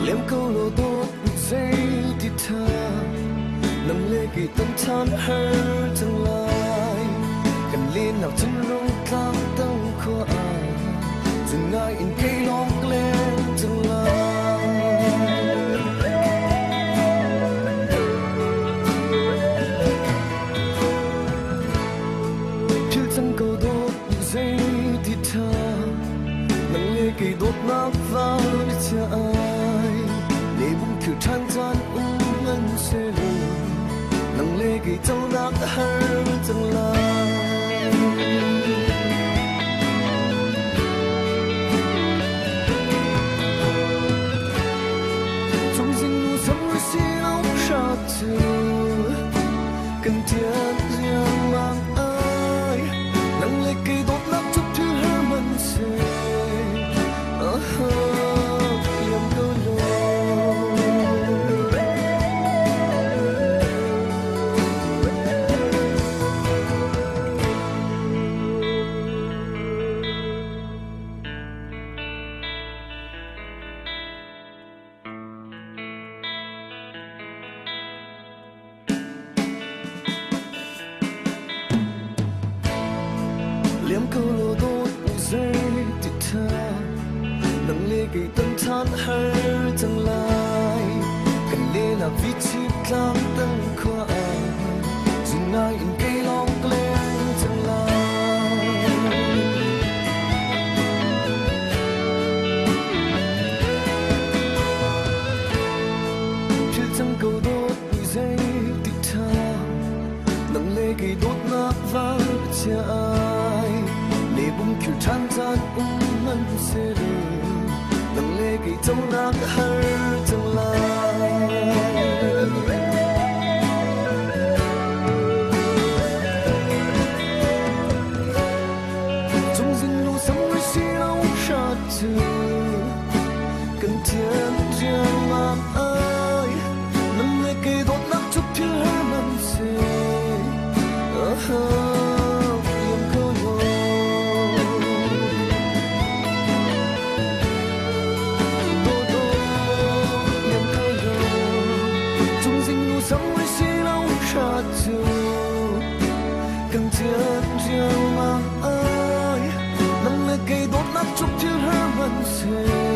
liếm câu lô tốt dây thì thơ nằm lê kỳ tân than hơi chẳng lại cần liên nào chân rung tham tao khoa dừng ngay in cây long lên chẳng lại chiều chẳng câu tốt dây thì thơ nằm lê kỳ tốt nát vào đi chạy để bung kiểu than gian ngân xe lửa nắng lê kỳ châu nát hơi chẳng lại trong rừng nu sắm với siêu sa từ cần thiết riêng mang ai nắng lê kỳ tốt nát chút thứ hơi mặn xe liềm câu liếm câu lô tốt dây thì thơ nắng lê kỳ tân than hơi chẳng lại cần lê là vị trí lang tăng khoa dừng ngay in cây long lên chẳng lại phía chẳng câu tốt dây thì thơ nắng lê kỳ tốt nát vào chạy để bung kiểu than gian ngân xe lửa nắng lê kỳ châu nát hơi chẳng lại trong rừng nu sắm với siêu sa từ cần thiết riêng mang ai nắng lê kỳ tốt nát chút thứ hơi mặn xe cần thiết riêng mang ai nắng lê kỳ tốt nát chút thứ hơi mặn xe